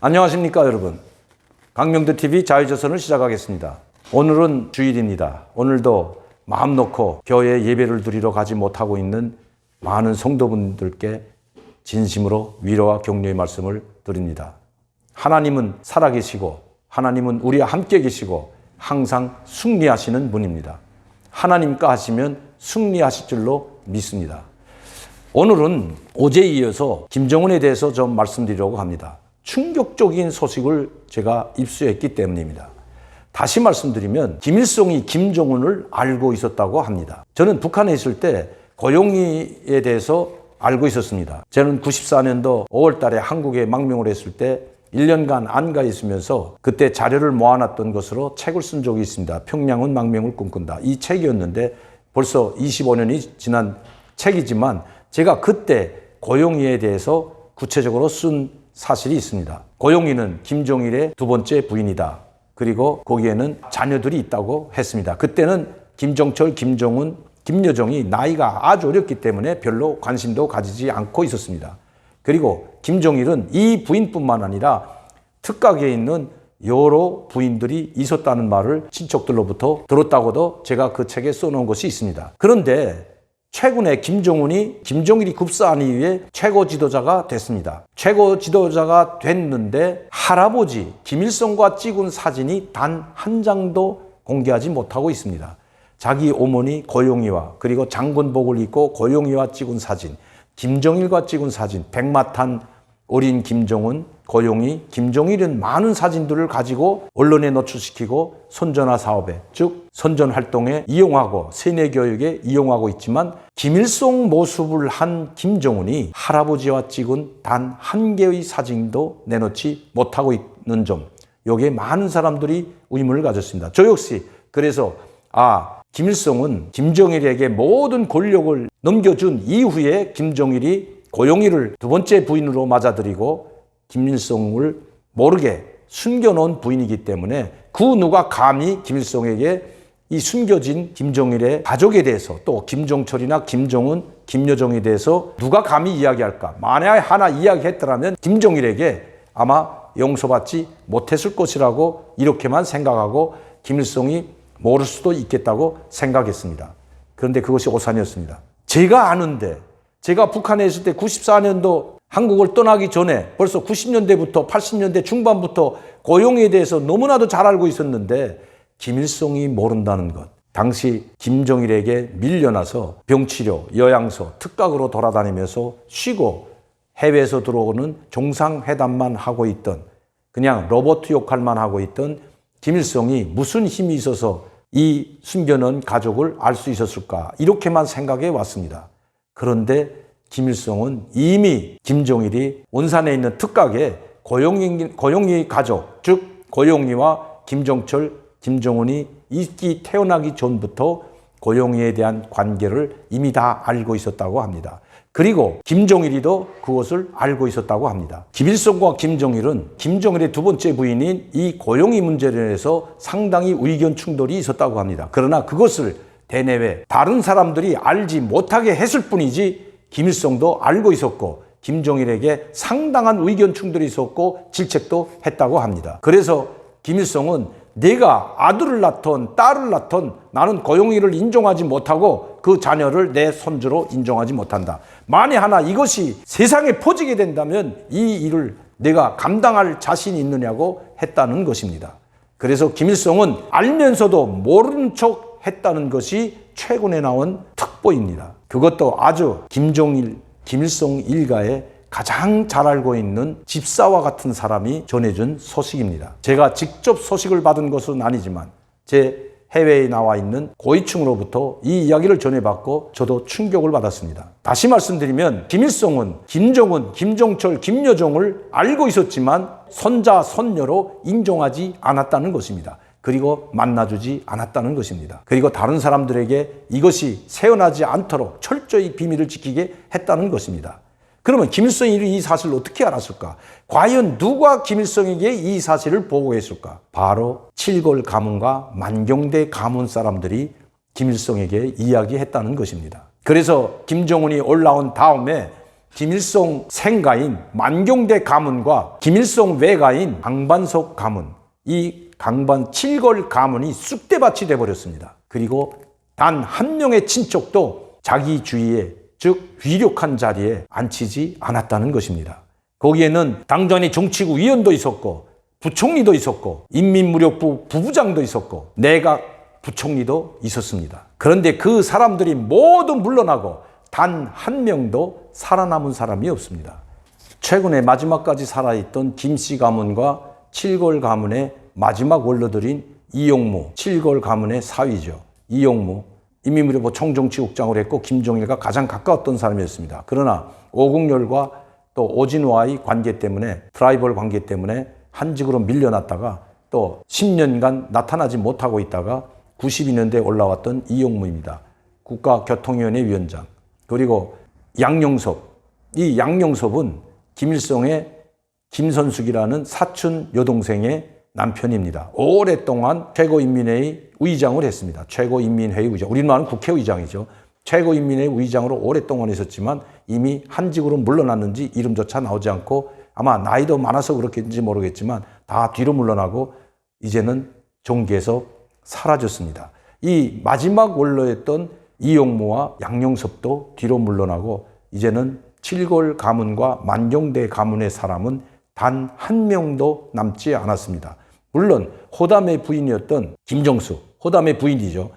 안녕하십니까 여러분. 강명두TV 자유조선을 시작하겠습니다. 오늘은 주일입니다. 오늘도 마음 놓고 교회 예배를 드리러 가지 못하고 있는 많은 성도분들께 진심으로 위로와 격려의 말씀을 드립니다. 하나님은 살아계시고 하나님은 우리와 함께 계시고 항상 승리하시는 분입니다. 하나님과 하시면 승리하실 줄로 믿습니다. 오늘은 어제에 이어서 김정은에 대해서 좀 말씀드리려고 합니다. 충격적인 소식을 제가 입수했기 때문입니다. 다시 말씀드리면 김일성이 김정은을 알고 있었다고 합니다. 저는 북한에 있을 때 고용희에 대해서 알고 있었습니다. 저는 94년도 5월 달에 한국에 망명을 했을 때 1년간 안가에 있으면서 그때 자료를 모아놨던 것으로 책을 쓴 적이 있습니다. 평양은 망명을 꿈꾼다. 이 책이었는데 벌써 25년이 지난 책이지만 제가 그때 고용희에 대해서 구체적으로 쓴 사실이 있습니다. 고용희는 김정일의 두 번째 부인이다. 그리고 거기에는 자녀들이 있다고 했습니다. 그때는 김정철, 김정은, 김여정이 나이가 아주 어렸기 때문에 별로 관심도 가지지 않고 있었습니다. 그리고 김정일은 이 부인뿐만 아니라 특각에 있는 여러 부인들이 있었다는 말을 친척들로부터 들었다고도 제가 그 책에 써놓은 것이 있습니다. 그런데 최근에 김정은이 김정일이 급사한 이후에 최고 지도자가 됐습니다. 최고 지도자가 됐는데 할아버지 김일성과 찍은 사진이 단 한 장도 공개하지 못하고 있습니다. 자기 어머니 고용희와 그리고 장군복을 입고 고용희와 찍은 사진, 김정일과 찍은 사진, 백마탄 어린 김정은, 고용희, 김정일은 많은 사진들을 가지고 언론에 노출시키고 선전화 사업에, 즉 선전 활동에 이용하고 세뇌 교육에 이용하고 있지만 김일성 모습을 한 김정은이 할아버지와 찍은 단 한 개의 사진도 내놓지 못하고 있는 점, 여기에 많은 사람들이 의문을 가졌습니다. 저 역시 그래서 김일성은 김정일에게 모든 권력을 넘겨준 이후에 김정일이 고용희를 두 번째 부인으로 맞아들이고 김일성을 모르게 숨겨놓은 부인이기 때문에 그 누가 감히 김일성에게 이 숨겨진 김정일의 가족에 대해서 또 김종철이나 김정은, 김여정에 대해서 누가 감히 이야기할까? 만약에 하나 이야기했더라면 김정일에게 아마 용서받지 못했을 것이라고 이렇게만 생각하고 김일성이 모를 수도 있겠다고 생각했습니다. 그런데 그것이 오산이었습니다. 제가 아는데 제가 북한에 있을 때 94년도 한국을 떠나기 전에 벌써 90년대부터 80년대 중반부터 고용에 대해서 너무나도 잘 알고 있었는데 김일성이 모른다는 것. 당시 김정일에게 밀려나서 병치료, 요양소, 특각으로 돌아다니면서 쉬고 해외에서 들어오는 정상회담만 하고 있던 그냥 로봇 역할만 하고 있던 김일성이 무슨 힘이 있어서 이 숨겨놓은 가족을 알 수 있었을까 이렇게만 생각해 왔습니다. 그런데 김일성은 이미 김정일이 원산에 있는 특각에 고용희 가족, 즉 고용희와 김정철, 김정은이 태어나기 전부터 고용희에 대한 관계를 이미 다 알고 있었다고 합니다. 그리고 김정일이도 그것을 알고 있었다고 합니다. 김일성과 김정일은 김정일의 두 번째 부인인 이 고용희 문제에 대해서 상당히 의견 충돌이 있었다고 합니다. 그러나 그것을 대내외 다른 사람들이 알지 못하게 했을 뿐이지 김일성도 알고 있었고 김정일에게 상당한 의견 충돌이 있었고 질책도 했다고 합니다. 그래서 김일성은 내가 아들을 낳던 딸을 낳던 나는 고용희를 인정하지 못하고 그 자녀를 내 손주로 인정하지 못한다. 만에 하나 이것이 세상에 퍼지게 된다면 이 일을 내가 감당할 자신이 있느냐고 했다는 것입니다. 그래서 김일성은 알면서도 모른 척 했다는 것이 최근에 나온 특보입니다. 그것도 아주 김일성 일가에 가장 잘 알고 있는 집사와 같은 사람이 전해준 소식입니다. 제가 직접 소식을 받은 것은 아니지만 제 해외에 나와 있는 고위층으로부터 이 이야기를 전해받고 저도 충격을 받았습니다. 다시 말씀드리면 김일성은 김정은, 김종철, 김여정을 알고 있었지만 손자, 손녀로 인정하지 않았다는 것입니다. 그리고 만나주지 않았다는 것입니다. 그리고 다른 사람들에게 이것이 새어나지 않도록 철저히 비밀을 지키게 했다는 것입니다. 그러면 김일성이 이 사실을 어떻게 알았을까? 과연 누가 김일성에게 이 사실을 보고했을까? 바로 칠골 가문과 만경대 가문 사람들이 김일성에게 이야기했다는 것입니다. 그래서 김정은이 올라온 다음에 김일성 생가인 만경대 가문과 김일성 외가인 강반석 가문, 이 강반 7골 가문이 쑥대밭이 돼버렸습니다. 그리고 단 한 명의 친척도 자기 주위에, 즉 위력한 자리에 앉히지 않았다는 것입니다. 거기에는 당전의 정치국 위원도 있었고 부총리도 있었고 인민무력부 부부장도 있었고 내각 부총리도 있었습니다. 그런데 그 사람들이 모두 물러나고 단 한 명도 살아남은 사람이 없습니다. 최근에 마지막까지 살아있던 김씨 가문과 칠골 가문의 마지막 원로들인 이용무, 칠골 가문의 사위죠. 이용무, 인민무력부 총정치국장을 했고 김종일과 가장 가까웠던 사람이었습니다. 그러나 오국열과 또 오진화의 관계 때문에, 트라이벌 관계 때문에 한직으로 밀려났다가 또 10년간 나타나지 못하고 있다가 92년대에 올라왔던 이용무입니다. 국가교통위원회 위원장. 그리고 양용섭. 이 양용섭은 김일성의 김선숙이라는 사촌 여동생의 남편입니다. 오랫동안 최고인민회의 의장을 했습니다. 최고인민회의 의장. 우리는 말하는 국회의장이죠. 최고인민회의 의장으로 오랫동안 있었지만 이미 한직으로 물러났는지 이름조차 나오지 않고 아마 나이도 많아서 그렇겠는지 모르겠지만 다 뒤로 물러나고 이제는 종기에서 사라졌습니다. 이 마지막 원로였던 이용무와 양용섭도 뒤로 물러나고 이제는 칠골 가문과 만경대 가문의 사람은 단 한 명도 남지 않았습니다. 물론 호담의 부인이었던 김정숙, 호담의 부인이죠.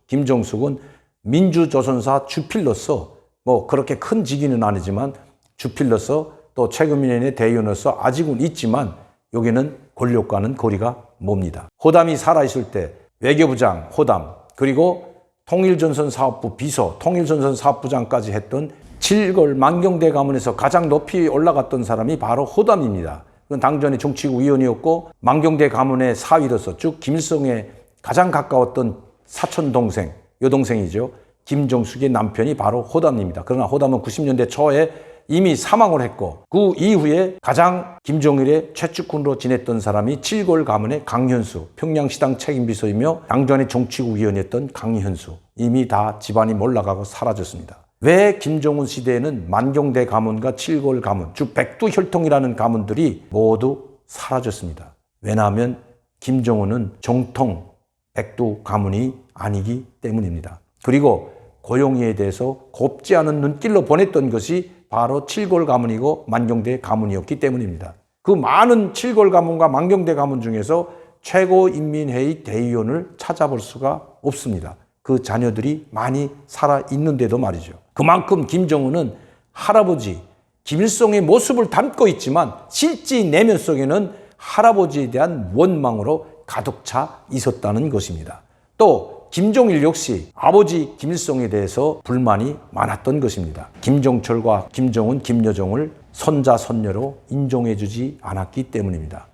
김정숙은 민주조선사 주필로서 뭐 그렇게 큰 직위는 아니지만 주필로서 또 최고인민회의 대의원으로서 아직은 있지만 여기는 권력과는 거리가 멉니다. 호담이 살아있을 때 외교부장 호담, 그리고 통일전선사업부 비서, 통일전선사업부장까지 했던 칠골 만경대 가문에서 가장 높이 올라갔던 사람이 바로 호담입니다. 그건 당전의 정치국 위원이었고 만경대 가문의 사위로서 쭉 김일성에 가장 가까웠던 사촌 동생, 여동생이죠. 김정숙의 남편이 바로 호담입니다. 그러나 호담은 90년대 초에 이미 사망을 했고 그 이후에 가장 김정일의 최측근으로 지냈던 사람이 칠골 가문의 강현수, 평양시당 책임비서이며 당전의 정치국 위원이었던 강현수. 이미 다 집안이 몰락하고 사라졌습니다. 왜 김정은 시대에는 만경대 가문과 칠골 가문, 즉 백두혈통이라는 가문들이 모두 사라졌습니다. 왜냐하면 김정은은 정통 백두 가문이 아니기 때문입니다. 그리고 고용에 대해서 곱지 않은 눈길로 보냈던 것이 바로 칠골 가문이고 만경대 가문이었기 때문입니다. 그 많은 칠골 가문과 만경대 가문 중에서 최고인민회의 대의원을 찾아볼 수가 없습니다. 그 자녀들이 많이 살아있는데도 말이죠. 그만큼 김정은은 할아버지 김일성의 모습을 담고 있지만 실제 내면 속에는 할아버지에 대한 원망으로 가득 차 있었다는 것입니다. 또 김종일 역시 아버지 김일성에 대해서 불만이 많았던 것입니다. 김종철과 김정은, 김여정을 손자, 손녀로 인정해주지 않았기 때문입니다.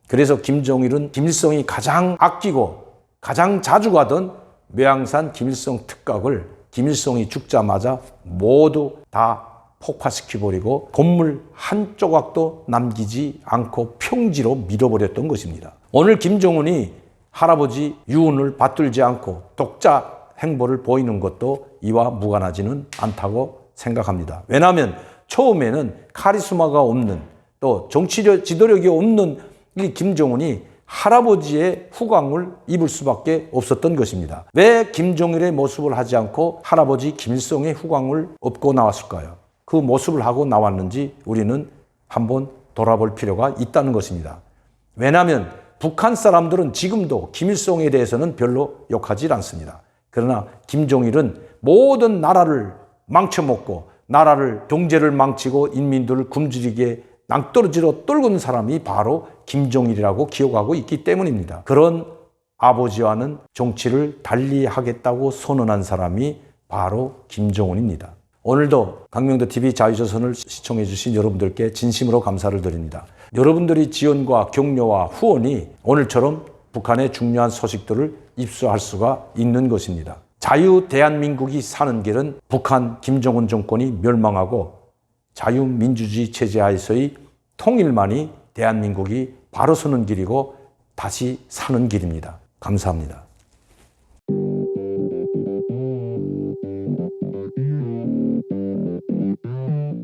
그래서 김종일은 김일성이 가장 아끼고 가장 자주 가던 매양산 김일성 특각을 김일성이 죽자마자 모두 다 폭파시켜버리고 건물 한 조각도 남기지 않고 평지로 밀어버렸던 것입니다. 오늘 김정은이 할아버지 유언을 받들지 않고 독자 행보를 보이는 것도 이와 무관하지는 않다고 생각합니다. 왜냐하면 처음에는 카리스마가 없는 또 정치적 지도력이 없는 이 김정은이 할아버지의 후광을 입을 수밖에 없었던 것입니다. 왜 김정일의 모습을 하지 않고 할아버지 김일성의 후광을 업고 나왔을까요? 그 모습을 하고 나왔는지 우리는 한번 돌아볼 필요가 있다는 것입니다. 왜냐하면 북한 사람들은 지금도 김일성에 대해서는 별로 욕하지 않습니다. 그러나 김정일은 모든 나라를 망쳐먹고 나라를 경제를 망치고 인민들을 굶주리게 낭떠러지로 떨군 사람이 바로 김정일이라고 기억하고 있기 때문입니다. 그런 아버지와는 정치를 달리하겠다고 선언한 사람이 바로 김정은입니다. 오늘도 강명도TV 자유조선을 시청해 주신 여러분들께 진심으로 감사를 드립니다. 여러분들의 지원과 격려와 후원이 오늘처럼 북한의 중요한 소식들을 입수할 수가 있는 것입니다. 자유 대한민국이 사는 길은 북한 김정은 정권이 멸망하고 자유민주주의 체제 하에서의 통일만이 대한민국이 바로 서는 길이고 다시 사는 길입니다. 감사합니다.